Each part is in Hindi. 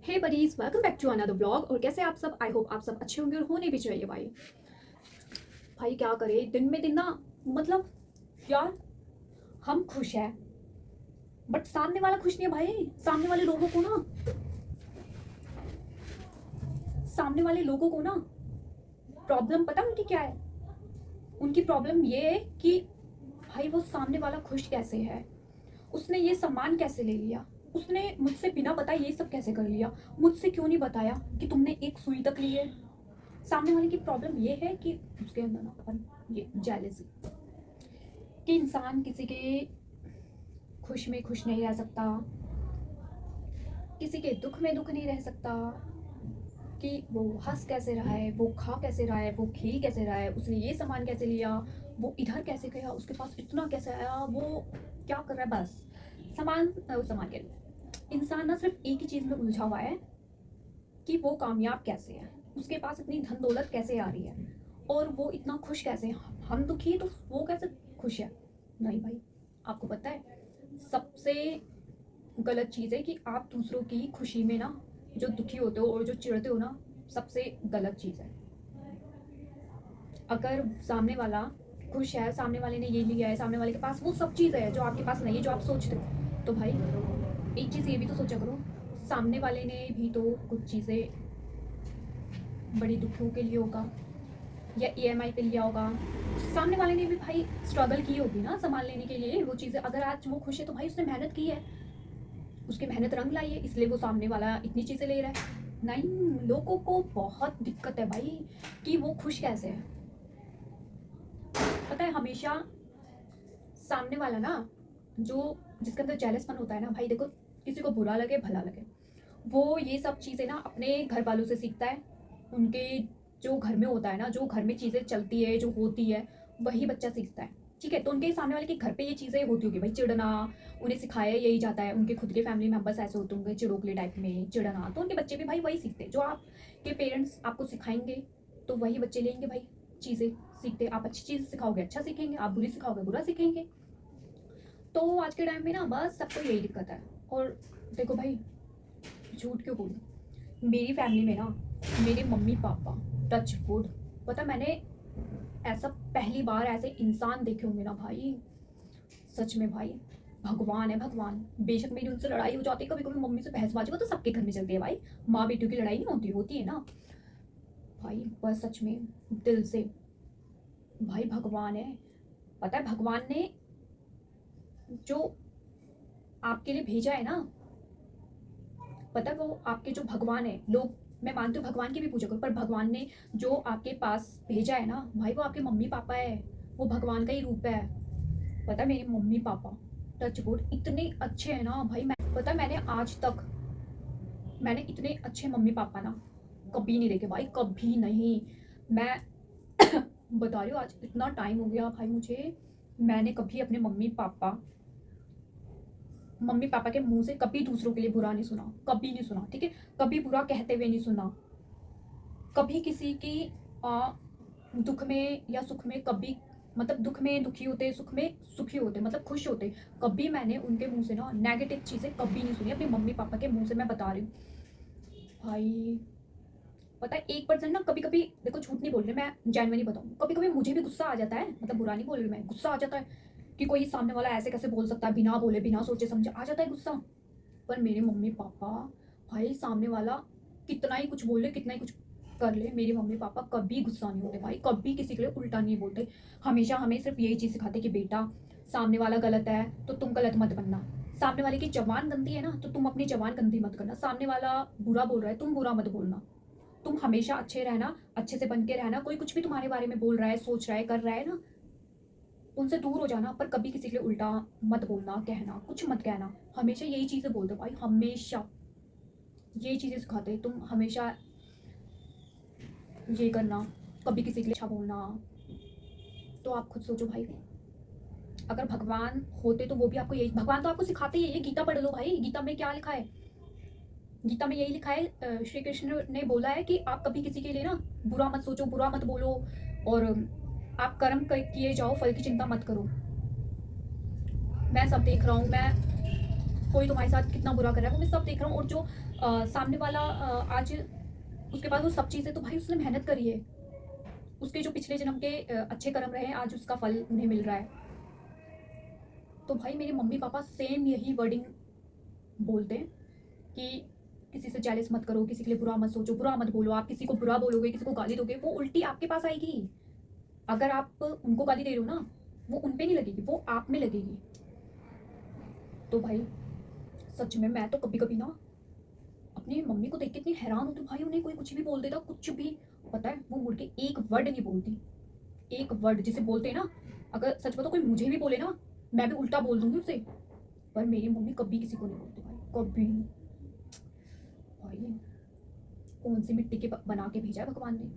Hey buddies, welcome back to another blog. और कैसे आप सब? आई होप आप सब अच्छे होंगे और होने भी चाहिए। भाई भाई क्या करें, दिन में दिन ना, मतलब यार हम खुश हैं बट सामने वाला खुश नहीं है। भाई सामने वाले लोगों को ना प्रॉब्लम पता है उनकी क्या है? उनकी प्रॉब्लम ये है कि भाई वो सामने वाला खुश कैसे है, उसने ये सामान कैसे ले लिया, उसने मुझसे बिना बताए ये सब कैसे कर लिया, मुझसे क्यों नहीं बताया कि तुमने एक सुई तक ली है। सामने वाले की प्रॉब्लम ये है कि उसके अंदर ना अपन ये जेलसी कि इंसान किसी के खुश में खुश नहीं रह सकता, किसी के दुख में दुख नहीं रह सकता, कि वो हंस कैसे रहा है, वो खा कैसे रहा है, वो खेल कैसे रहा है, उसने ये सामान कैसे लिया, वो इधर कैसे गया, उसके पास इतना कैसे आया, वो क्या कर रहा है। बस सामान के लिए इंसान ना सिर्फ एक ही चीज़ में उलझा हुआ है कि वो कामयाब कैसे है, उसके पास इतनी धन दौलत कैसे आ रही है, और वो इतना खुश कैसे है। हम दुखी हैं तो वो कैसे खुश है? नहीं भाई, आपको पता है सबसे गलत चीज़ है कि आप दूसरों की खुशी में ना जो दुखी होते हो और जो चिढ़ते हो ना, सबसे गलत चीज़ है। अगर सामने वाला खुश है, सामने वाले ने ये लिया है, सामने वाले के पास वो सब चीज़ है जो आपके पास नहीं है, जो आप सोचते हो, तो भाई एक चीज़ ये भी तो सोचा करो, सामने वाले ने भी तो कुछ चीज़ें बड़ी दुखियों के लिए होगा या ईएमआई पे लिया होगा। सामने वाले ने भी भाई स्ट्रगल की होगी ना सामान लेने के लिए वो चीज़ें। अगर आज वो खुश है तो भाई उसने मेहनत की है, उसकी मेहनत रंग लाई है, इसलिए वो सामने वाला इतनी चीज़ें ले रहा है। नहीं, लोगों को बहुत दिक्कत है भाई कि वो खुश कैसे है। पता है हमेशा सामने वाला ना, जो जिसके अंदर जेलसपन होता है ना भाई, देखो किसी को बुरा लगे भला लगे, वो ये सब चीज़ें ना अपने घर वालों से सीखता है। उनके जो घर में होता है ना, जो घर में चीज़ें चलती है, जो होती है, वही बच्चा सीखता है। ठीक है, तो उनके सामने वाले के घर पे ये चीज़ें होती होगी भाई, चिढ़ना उन्हें सिखाया यही जाता है। उनके खुद के फैमिली मेम्बर्स ऐसे होते होंगे चिड़ोकले टाइप में, चिढ़ना, तो उनके बच्चे भी भाई वही सीखते हैं। जो आपके पेरेंट्स आपको सिखाएंगे तो वही बच्चे लेंगे भाई, चीज़ें सीखते। आप अच्छी चीज़ सिखाओगे अच्छा सीखेंगे, आप बुरी सिखाओगे बुरा सीखेंगे। तो आज के टाइम में ना बस सबको यही दिक्कत है। और देखो भाई, झूठ क्यों बोलूं, मेरी फैमिली में ना मेरे मम्मी पापा, टच वुड, पता मैंने ऐसा पहली बार ऐसे इंसान देखे होंगे ना भाई, सच में भाई भगवान है भगवान। बेशक मेरी उनसे लड़ाई हो जाती है, कभी कभी मम्मी से बहसबाजी, वो तो सबके घर में चलती है भाई, माँ बेटियों की लड़ाई नहीं होती, होती है ना भाई। बस सच में दिल से भाई भगवान है। पता है भगवान ने जो आपके लिए भेजा है ना, पता है वो आपके जो भगवान है, लोग मैं मानती हूँ भगवान की भी पूजा करो, पर भगवान ने जो आपके पास भेजा है ना भाई, वो आपके मम्मी पापा है, वो भगवान का ही रूप है। पता है मेरे मम्मी पापा टच वुड इतने अच्छे हैं ना भाई, मैं पता है मैंने आज तक मैंने इतने अच्छे मम्मी पापा ना कभी नहीं देखे भाई, कभी नहीं। मैं बता रही हूँ, आज इतना टाइम हो गया भाई मुझे, मैंने कभी अपने मम्मी पापा के मुंह से कभी दूसरों के लिए बुरा नहीं सुना, कभी नहीं सुना। ठीक है, कभी बुरा कहते हुए नहीं सुना, कभी किसी की दुख में या सुख में, कभी मतलब दुख में दुखी होते, सुख में सुखी होते, मतलब खुश होते, कभी मैंने उनके मुंह से ना नेगेटिव चीज़ें कभी नहीं सुनी, अपने मम्मी पापा के मुंह से मैं बता रही हूँ भाई। पता है 1% ना, कभी कभी देखो झूठ नहीं बोल रही मैं, जेन्युइनली बताऊँ, कभी कभी मुझे भी गुस्सा आ जाता है, मतलब बुरा नहीं बोल रही मैं, गुस्सा आ जाता है कि कोई सामने वाला ऐसे कैसे बोल सकता है, बिना बोले बिना सोचे समझे आ जाता है गुस्सा। पर मेरे मम्मी पापा भाई, सामने वाला कितना ही कुछ बोल ले, कितना ही कुछ कर ले, मेरे मम्मी पापा कभी गुस्सा नहीं होते भाई, कभी किसी के लिए उल्टा नहीं बोलते। हमेशा हमें सिर्फ यही चीज़ सिखाते कि बेटा सामने वाला गलत है तो तुम गलत मत बनना, सामने वाले की जबान गंदी है ना तो तुम अपनी जबान गंदी मत करना, सामने वाला बुरा बोल रहा है तुम बुरा मत बोलना, तुम हमेशा अच्छे रहना, अच्छे से बन के रहना। कोई कुछ भी तुम्हारे बारे में बोल रहा है, सोच रहा है, कर रहा है ना, उनसे दूर हो जाना, पर कभी किसी के लिए उल्टा मत बोलना, कहना कुछ मत कहना। हमेशा यही चीज़ें बोलते भाई, हमेशा यही चीज़ें सिखाते, तुम हमेशा ये करना, कभी किसी के लिए अच्छा बोलना। तो आप खुद सोचो भाई, अगर भगवान होते तो वो भी आपको यही, भगवान तो आपको सिखाते ही है। ये गीता पढ़ लो भाई, गीता में क्या लिखा है, गीता में यही लिखा है, श्री कृष्ण ने बोला है कि आप कभी किसी के लिए ना बुरा मत सोचो, बुरा मत बोलो, और आप कर्म किए जाओ, फल की चिंता मत करो। मैं सब देख रहा हूँ, मैं कोई तुम्हारे साथ कितना बुरा कर रहा है वो मैं सब देख रहा हूँ। और जो सामने वाला आज उसके पास वो सब चीज़ें, तो भाई उसने मेहनत करी है, उसके जो पिछले जन्म के अच्छे कर्म रहे हैं आज उसका फल उन्हें मिल रहा है। तो भाई मेरे मम्मी पापा सेम यही वर्डिंग बोलते हैं कि किसी से जेलस मत करो, किसी के लिए बुरा मत सोचो, बुरा मत बोलो। आप किसी को बुरा बोलोगे, किसी को गाली दोगे, वो उल्टी आपके पास आएगी। अगर आप उनको गाली दे रहे हो ना, वो उन पे नहीं लगेगी, वो आप में लगेगी। तो भाई सच में मैं तो कभी कभी ना अपनी मम्मी को देख के इतनी हैरान होती हूँ। भाई उन्हें कोई कुछ भी बोल देता, कुछ भी, पता है वो मुड़ के एक वर्ड नहीं बोलती। एक वर्ड जिसे बोलते हैं ना, अगर सच बताओ कोई मुझे भी बोले ना, मैं भी उल्टा बोल दूंगी उसे, पर मेरी मम्मी कभी किसी को नहीं बोलती भाई, कभी नहीं। भाई कौन सी मिट्टी के बना के भेजा है भगवान ने,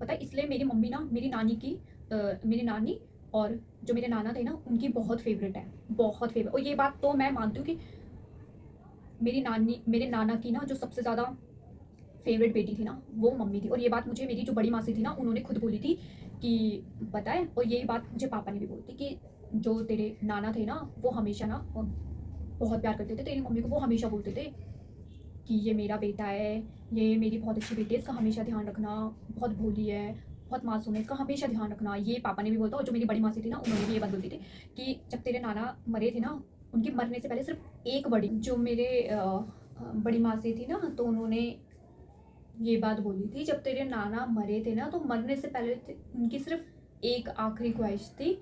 पता है। इसलिए मेरी मम्मी ना मेरी नानी की मेरी नानी और जो मेरे नाना थे ना उनकी बहुत फेवरेट है, बहुत फेवरेट। और ये बात तो मैं मानती हूँ कि मेरी नानी मेरे नाना की ना जो सबसे ज़्यादा फेवरेट बेटी थी ना वो मम्मी थी। और ये बात मुझे मेरी जो बड़ी मासी थी ना उन्होंने खुद बोली थी कि पता है, और यही बात मुझे पापा ने भी बोली थी कि जो तेरे नाना थे ना वो हमेशा ना बहुत प्यार करते थे तेरी मम्मी को। वो हमेशा बोलते थे कि ये मेरा बेटा है, ये मेरी बहुत अच्छी बेटी है, इसका हमेशा ध्यान रखना, बहुत भोली है, बहुत मासूम है, इसका हमेशा ध्यान रखना। ये पापा ने भी बोलता। और जो मेरी बड़ी मासी थी ना उन्होंने भी ये बात बोलती थी कि जब तेरे नाना मरे थे ना, उनके मरने से पहले सिर्फ एक बड़ी जो मेरे बड़ी मासी थी ना, तो उन्होंने ये बात बोली थी जब तेरे नाना मरे थे ना तो मरने से पहले उनकी सिर्फ एक आखिरी ख्वाहिश थी।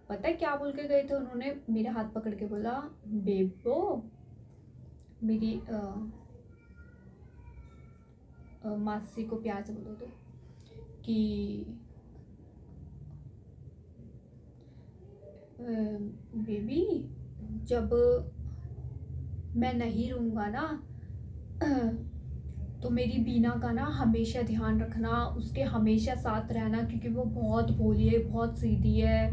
पता है क्या बोल के गए थे उन्होंने? मेरे हाथ पकड़ के बोला, बेबो मेरी मासी को प्यार से बोलो तो कि बेबी जब मैं नहीं रहूँगा ना तो मेरी बीना का ना हमेशा ध्यान रखना, उसके हमेशा साथ रहना, क्योंकि वो बहुत भोली है, बहुत सीधी है,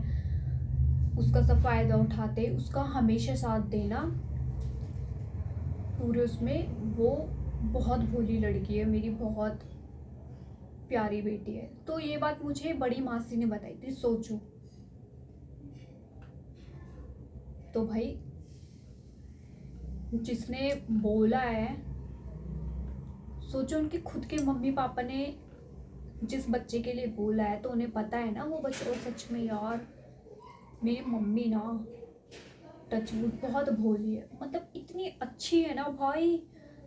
उसका सब फ़ायदा उठाते, उसका हमेशा साथ देना पूरे उसमें। वो बहुत भोली लड़की है मेरी, बहुत प्यारी बेटी है। तो ये बात मुझे बड़ी मासी ने बताई थी, सोचो। तो भाई जिसने बोला है, सोचो उनके खुद के मम्मी पापा ने जिस बच्चे के लिए बोला है तो उन्हें पता है ना वो बच्चा। और सच में यार मेरी मम्मी ना टचवुड बहुत भोली है, मतलब इतनी अच्छी है ना भाई।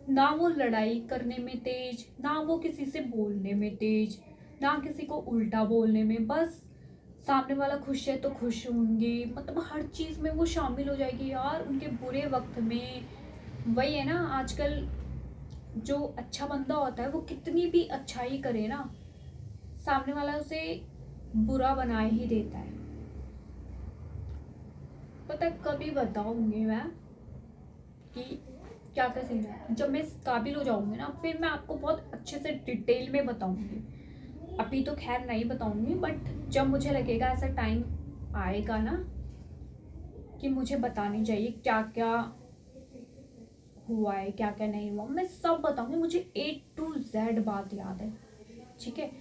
ना वो लड़ाई करने में तेज, ना वो किसी से बोलने में तेज, ना किसी को उल्टा बोलने में। बस सामने वाला खुश है तो खुश होंगी, मतलब हर चीज़ में वो शामिल हो जाएगी यार उनके बुरे वक्त में। वही है ना, आजकल जो अच्छा बंदा होता है वो कितनी भी अच्छाई करे ना, सामने वाला उसे बुरा बना ही देता है। पता है कभी बताऊंगी मैं कि क्या क्या सीन है, जब मैं इस काबिल हो जाऊंगी ना फिर मैं आपको बहुत अच्छे से डिटेल में बताऊंगी। अभी तो खैर नहीं बताऊंगी, बट जब मुझे लगेगा ऐसा टाइम आएगा ना कि मुझे बतानी चाहिए क्या क्या हुआ है, क्या क्या नहीं हुआ, मैं सब बताऊंगी। मुझे A to Z बात याद है, ठीक है।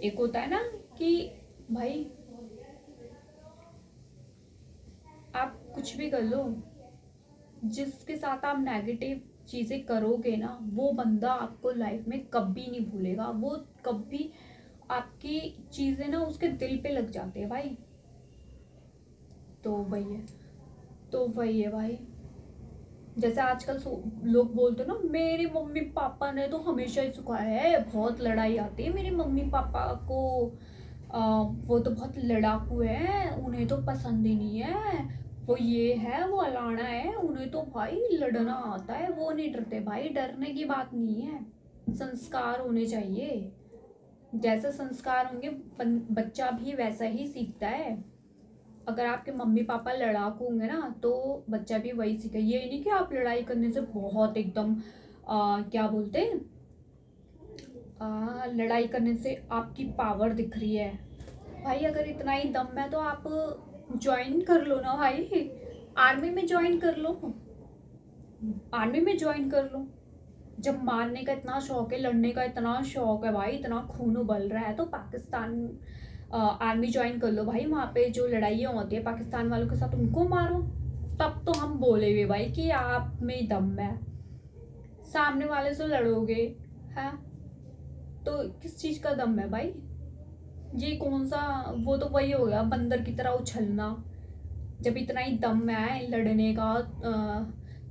एक होता है ना कि भाई आप कुछ भी कर लो, जिसके साथ आप नेगेटिव चीज़ें करोगे ना वो बंदा आपको लाइफ में कभी नहीं भूलेगा। वो कभी आपकी चीज़ें ना उसके दिल पे लग जाती है भाई। तो वही है, तो वही है भाई। जैसे आजकल लोग बोलते हैं ना, मेरे मम्मी पापा ने तो हमेशा ही सिखाया है, बहुत लड़ाई आती है मेरे मम्मी पापा को, वो तो बहुत लड़ाकू है, उन्हें तो पसंद ही नहीं है, वो ये है वो अलाना है, उन्हें तो भाई लड़ना आता है, वो नहीं डरते। भाई डरने की बात नहीं है, संस्कार होने चाहिए। जैसे संस्कार होंगे बच्चा भी वैसा ही सीखता है। अगर आपके मम्मी पापा लड़ाकू होंगे ना तो बच्चा भी वही सीखे। ये नहीं कि आप लड़ाई करने से बहुत एकदम क्या बोलते हैं, लड़ाई करने से आपकी पावर दिख रही है। भाई अगर इतना ही दम है तो आप ज्वाइन कर लो ना भाई, आर्मी में ज्वाइन कर लो, आर्मी में ज्वाइन कर लो। जब मारने का इतना शौक है, लड़ने का इतना शौक है भाई, इतना खून उबल रहा है, तो पाकिस्तान आर्मी ज्वाइन कर लो भाई। वहाँ पे जो लड़ाइयाँ होती है पाकिस्तान वालों के साथ उनको मारो, तब तो हम बोलेंगे भाई कि आप में दम है। सामने वाले से लड़ोगे है तो किस चीज का दम है भाई? ये कौन सा, वो तो वही हो गया बंदर की तरह उछलना। जब इतना ही दम है लड़ने का,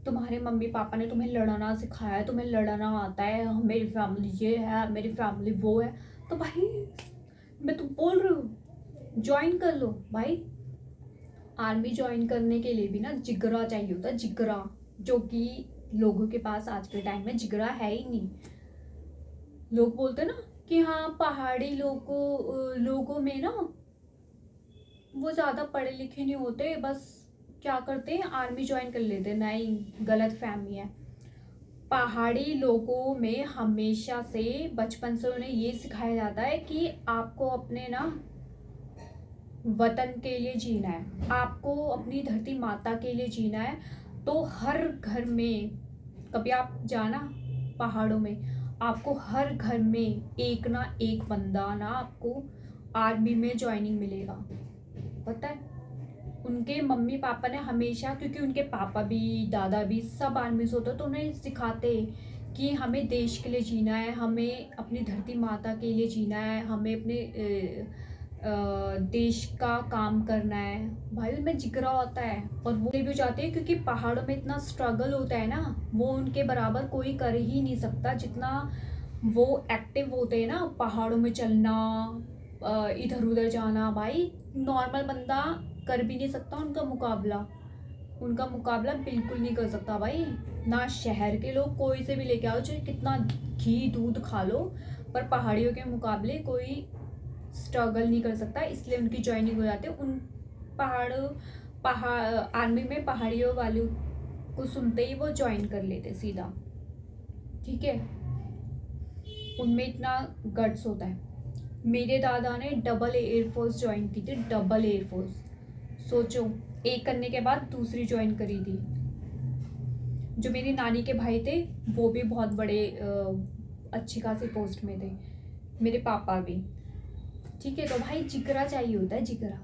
तुम्हारे मम्मी पापा ने तुम्हें लड़ना सिखाया है, तुम्हें लड़ना आता है, मेरी फैमिली ये है, मेरी फैमिली वो है, तो भाई मैं तो बोल रही हूँ ज्वाइन कर लो भाई। आर्मी ज्वाइन करने के लिए भी ना जिगरा चाहिए होता है, जिगरा, जो कि लोगों के पास आज के टाइम में जिगरा है ही नहीं। लोग बोलते ना कि हाँ पहाड़ी लोगों में ना वो ज़्यादा पढ़े लिखे नहीं होते, बस क्या करते हैं आर्मी ज्वाइन कर लेते हैं। नहीं, गलत फहमी है। पहाड़ी लोगों में हमेशा से बचपन से उन्हें ये सिखाया जाता है कि आपको अपने ना वतन के लिए जीना है, आपको अपनी धरती माता के लिए जीना है। तो हर घर में, कभी आप जाना पहाड़ों में, आपको हर घर में एक ना एक बंदा ना आपको आर्मी में ज्वाइनिंग मिलेगा। पता है उनके मम्मी पापा ने हमेशा, क्योंकि उनके पापा भी दादा भी सब आर्मी से होते तो उन्हें सिखाते कि हमें देश के लिए जीना है, हमें अपनी धरती माता के लिए जीना है, हमें अपने देश का काम करना है। भाई उनमें जिगरा होता है और वो भी जाते हैं, क्योंकि पहाड़ों में इतना स्ट्रगल होता है ना, वो उनके बराबर कोई कर ही नहीं सकता जितना वो एक्टिव होते हैं ना। पहाड़ों में चलना, इधर उधर जाना, भाई नॉर्मल बंदा कर भी नहीं सकता उनका मुकाबला बिल्कुल नहीं कर सकता भाई। ना शहर के लोग, कोई से भी लेके आओ चाहे कितना घी दूध खा लो, पर पहाड़ियों के मुकाबले कोई स्ट्रगल नहीं कर सकता, इसलिए उनकी ज्वाइनिंग हो जाती है। उन पहाड़ आर्मी में पहाड़ियों वालों को सुनते ही वो ज्वाइन कर लेते सीधा, ठीक है। उनमें इतना गट्स होता है। मेरे दादा ने डबल एयरफोर्स ज्वाइन की थी, डबल एयरफोर्स। सोचो, एक करने के बाद दूसरी ज्वाइन करी थी। जो मेरी नानी के भाई थे वो भी बहुत बड़े अच्छी खासी पोस्ट में थे, मेरे पापा भी, ठीक है। तो भाई जिगरा चाहिए होता है, जिगरा,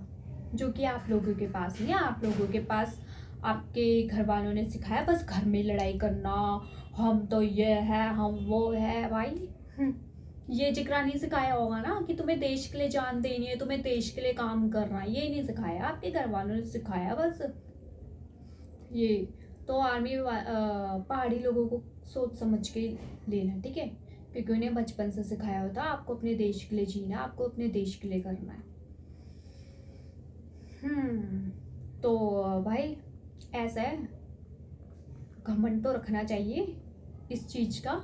जो कि आप लोगों के पास नहीं है। आप लोगों के पास आपके घर वालों ने सिखाया बस घर में लड़ाई करना, हम तो ये है हम वो है। भाई ये जिगरा नहीं सिखाया होगा ना कि तुम्हें देश के लिए जान देनी है, तुम्हें देश के लिए काम करना है, ये नहीं सिखाया आपके घर वालों ने, सिखाया बस ये। तो आर्मी पहाड़ी लोगों को सोच समझ के लेना, ठीक है, क्योंकि उन्हें बचपन से सिखाया होता आपको अपने देश के लिए जीना, आपको अपने देश के लिए करना है। तो भाई ऐसा है, घमंड तो रखना चाहिए इस चीज का।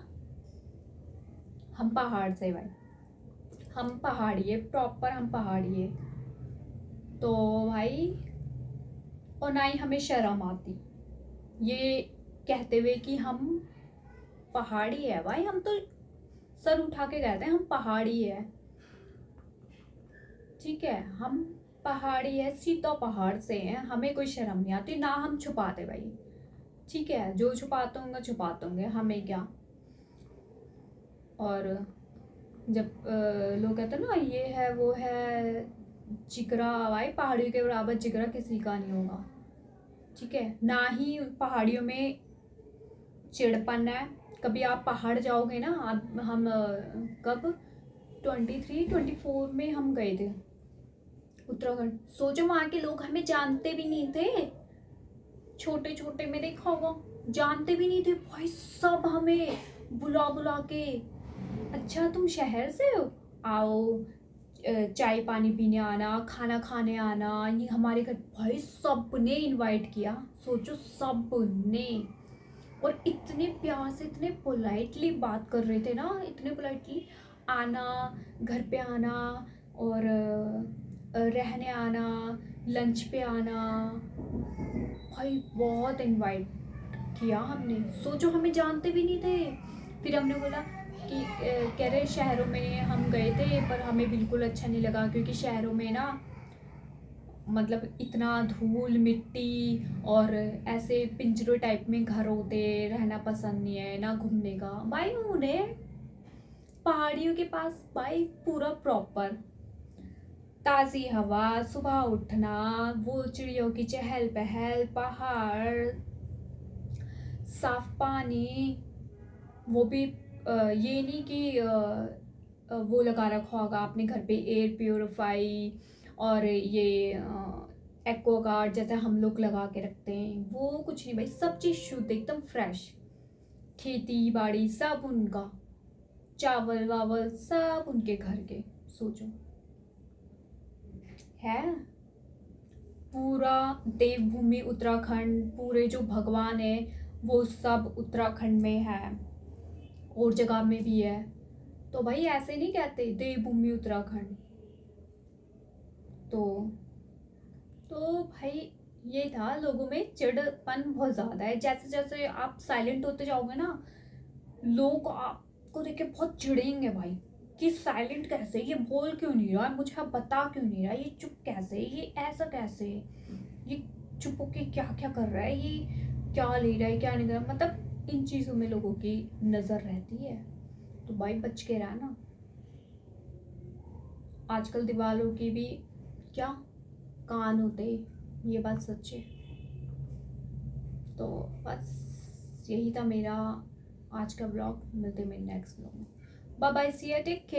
हम पहाड़ से भाई, हम पहाड़ी है, प्रॉपर हम पहाड़ी है। तो भाई, और ना ही हमें शर्म आती ये कहते हुए कि हम पहाड़ी है। भाई हम तो सर उठा के कहते हैं हम पहाड़ी है, ठीक है, हम पहाड़ी है, सीधा पहाड़ से हैं, हमें कोई शर्म नहीं आती, ना हम छुपाते भाई, ठीक है। जो छुपाते होंगे, हमें क्या। और जब लोग कहते हैं ना ये है वो है, जिगरा भाई पहाड़ियों के बराबर जिगरा किसी का नहीं होगा, ठीक है। ना ही पहाड़ियों में चिड़पन है। कभी आप पहाड़ जाओगे ना, हम कब 23-24 में हम गए थे उत्तराखंड। सोचो वहाँ के लोग हमें जानते भी नहीं थे, छोटे छोटे में देखा होगा, जानते भी नहीं थे भाई, सब हमें बुला बुला के, अच्छा तुम शहर से हो, आओ चाय पानी पीने आना, खाना खाने आना, ये हमारे घर। भाई सब ने इनवाइट किया, सोचो सब ने, और इतने प्यार से इतने पोलाइटली बात कर रहे थे ना, इतने पोलाइटली, आना घर पे आना, और रहने आना, लंच पे आना। भाई बहुत इनवाइट किया हमने, सोचो हमें जानते भी नहीं थे। फिर हमने बोला कि कह रहे शहरों में हम गए थे पर हमें बिल्कुल अच्छा नहीं लगा, क्योंकि शहरों में ना मतलब इतना धूल मिट्टी और ऐसे पिंजरे टाइप में घर होते, रहना पसंद नहीं है ना घूमने का। भाई उन्हें पहाड़ियों के पास भाई पूरा प्रॉपर ताज़ी हवा, सुबह उठना, वो चिड़ियों की चहल पहल, पहाड़, साफ पानी, वो भी ये नहीं कि वो लगा रखा होगा आपने घर पे एयर प्योरीफाई और ये एक्वागार्ड जैसे हम लोग लगा के रखते हैं, वो कुछ नहीं भाई, सब चीज़ शुद्ध एकदम फ्रेश, खेती बाड़ी सब उनका, चावल वावल सब उनके घर के। सोचो, है पूरा देवभूमि उत्तराखंड, पूरे जो भगवान है वो सब उत्तराखंड में है, और जगह में भी है। तो भाई ऐसे नहीं कहते देवभूमि उत्तराखंड। तो भाई ये था, लोगों में चिड़पन बहुत ज़्यादा है, जैसे जैसे आप साइलेंट होते जाओगे ना, लोग आपको देख के बहुत चिढ़ेंगे भाई, कि साइलेंट कैसे, ये बोल क्यों नहीं रहा, मुझे अब बता क्यों नहीं रहा, ये चुप कैसे, ये ऐसा कैसे, ये चुप होके क्या क्या कर रहा है, ये क्या ले रहा है क्या नहीं कर रहा, मतलब इन चीज़ों में लोगों की नज़र रहती है। तो भाई बच के रहना। आजकल दीवारों की भी क्या कान होते, ये बात सच है। तो बस यही था मेरा आज का ब्लॉग, मिलते हैं मेरे नेक्स्ट ब्लॉग में। Bye bye, see you, take care.